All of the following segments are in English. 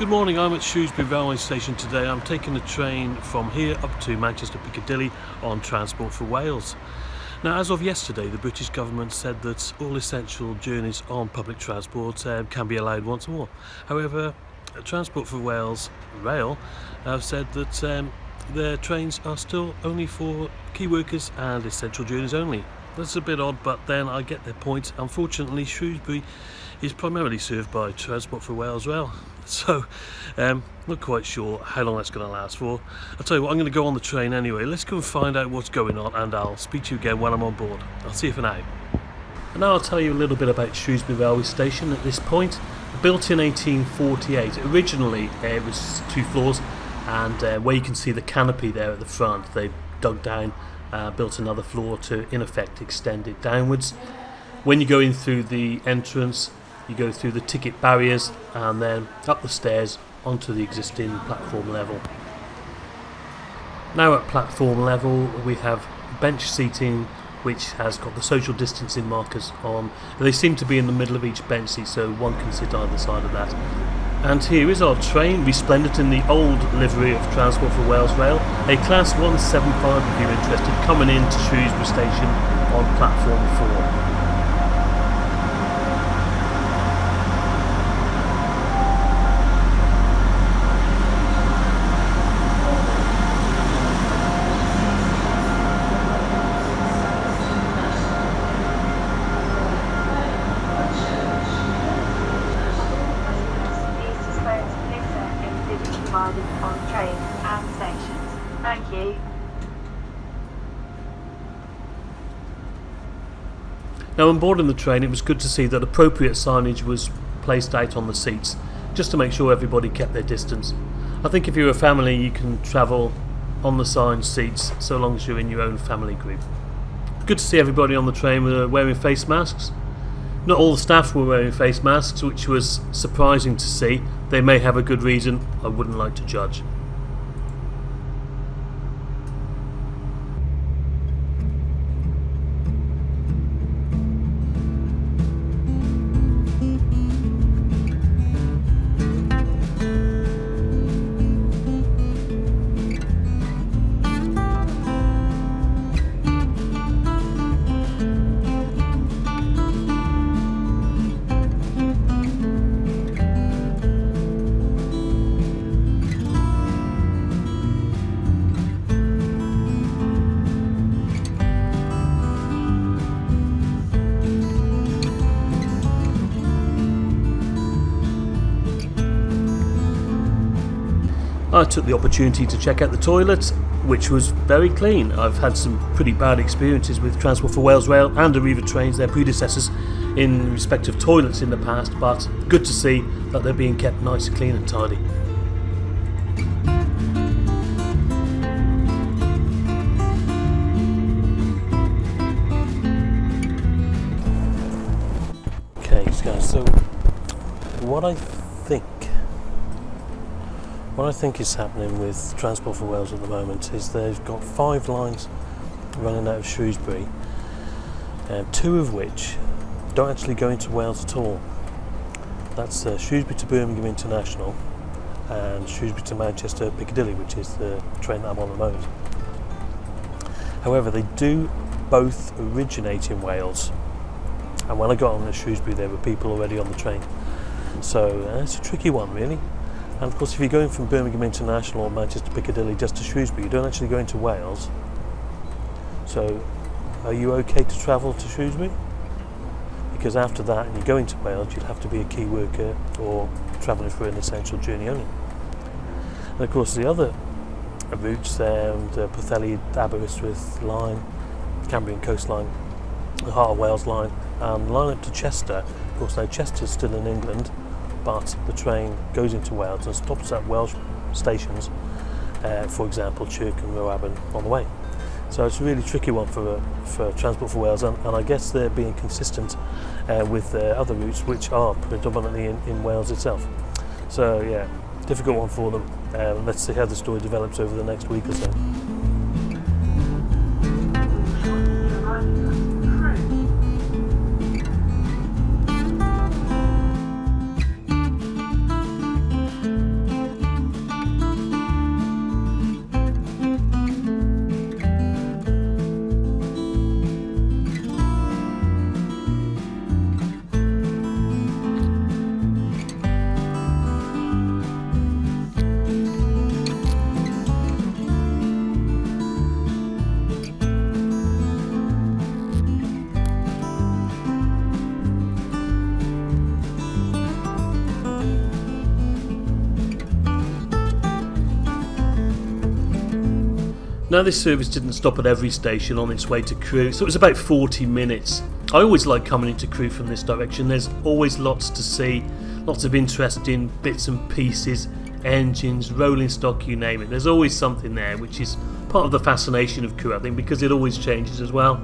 Good morning, I'm at Shrewsbury railway station today. I'm taking a train from here up to Manchester Piccadilly on Transport for Wales. Now, as of yesterday, the British government said that all essential journeys on public transport can be allowed once more. However, Transport for Wales Rail have said that their trains are still only for key workers and essential journeys only. That's a bit odd, but then I get their point. Unfortunately, Shrewsbury is primarily served by Transport for Wales Rail, so not quite sure how long that's going to last for. I'll tell you what, I'm going to go on the train anyway. Let's go and find out what's going on, and I'll speak to you again when I'm on board. I'll see you for now. And now I'll tell you a little bit about Shrewsbury railway station at this point. Built in 1848. Originally it was 2 floors, and where you can see the canopy there at the front, they dug down, built another floor to in effect extend it downwards. When you go in through the entrance, you go through the ticket barriers and then up the stairs onto the existing platform level. Now at platform level we have bench seating which has got the social distancing markers on. They seem to be in the middle of each bench seat, so one can sit either side of that. And here is our train, resplendent in the old livery of Transport for Wales Rail, a Class 175 if you're interested, coming into Shrewsbury Station on platform 4. On trains and stations. Thank you. Now, on boarding the train, it was good to see that appropriate signage was placed out on the seats, just to make sure everybody kept their distance. I think if you're a family, you can travel on the signed seats so long as you're in your own family group. Good to see everybody on the train were wearing face masks. Not all the staff were wearing face masks, which was surprising to see. They may have a good reason, I wouldn't like to judge. I took the opportunity to check out the toilets, which was very clean. I've had some pretty bad experiences with Transport for Wales Rail and Arriva trains, their predecessors, in respect of toilets in the past, but good to see that they're being kept nice, clean and tidy. Okay, guys, so what I think is happening with Transport for Wales at the moment is they've got 5 lines running out of Shrewsbury, 2 of which don't actually go into Wales at all. That's Shrewsbury to Birmingham International and Shrewsbury to Manchester Piccadilly, which is the train that I'm on at the moment. However, they do both originate in Wales, and when I got on at Shrewsbury there were people already on the train, so it's a tricky one really. And of course, if you're going from Birmingham International or Manchester Piccadilly just to Shrewsbury, you don't actually go into Wales. So, are you okay to travel to Shrewsbury? Because after that, and you go into Wales, you'd have to be a key worker or travelling for an essential journey only. And of course, the other routes, the Piccadilly Aberystwyth line, Cambrian Coastline, the Heart of Wales line, and the line up to Chester. Of course, now Chester's still in England, but the train goes into Wales and stops at Welsh stations, for example Chirk and Roaben on the way. So it's a really tricky one for Transport for Wales, and I guess they're being consistent with other routes which are predominantly in Wales itself. So yeah, difficult one for them. Let's see how the story develops over the next week or so. Now this service didn't stop at every station on its way to Crewe, so it was about 40 minutes. I always like coming into Crewe from this direction. There's always lots to see, lots of interesting bits and pieces, engines, rolling stock, you name it. There's always something there, which is part of the fascination of Crewe, I think, because it always changes as well.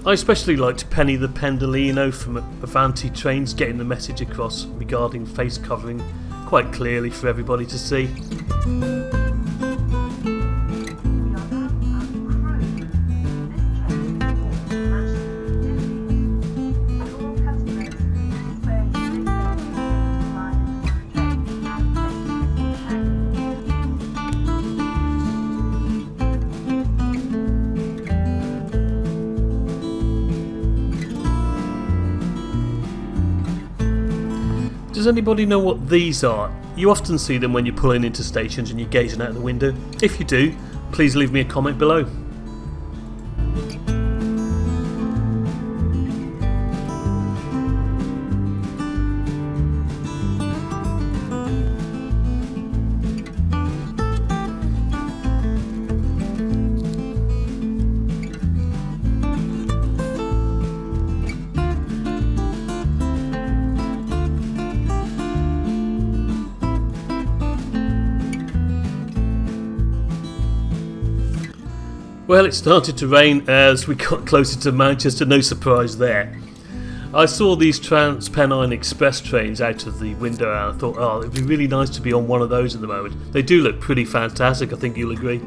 I especially liked Penny the Pendolino from Avanti Trains, getting the message across regarding face covering quite clearly for everybody to see. Does anybody know what these are? You often see them when you're pulling into stations and you're gazing out the window. If you do, please leave me a comment below. Well, it started to rain as we got closer to Manchester, no surprise there. I saw these Trans-Pennine Express trains out of the window and I thought, oh, it'd be really nice to be on one of those at the moment. They do look pretty fantastic, I think you'll agree.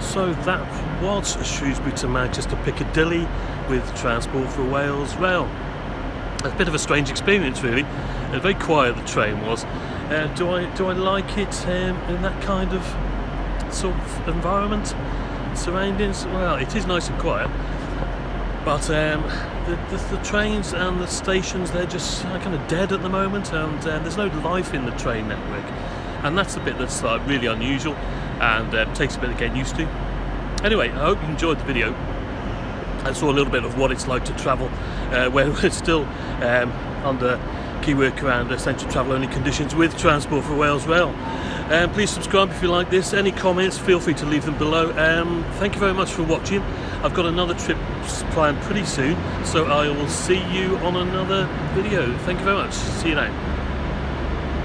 So that was Shrewsbury to Manchester Piccadilly with Transport for Wales Rail. A bit of a strange experience really. Very quiet the train was. Do I like it in that kind of sort of environment, surroundings? Well, it is nice and quiet, but the trains and the stations, they're just kind of dead at the moment, and there's no life in the train network, and that's the bit that's really unusual and takes a bit of getting used to. Anyway, I hope you enjoyed the video and saw a little bit of what it's like to travel where we're still under key work around essential travel only conditions with Transport for Wales Rail. Please subscribe if you like this. Any comments, feel free to leave them below. Thank you very much for watching. I've got another trip planned pretty soon, so I will see you on another video. Thank you very much. See you now.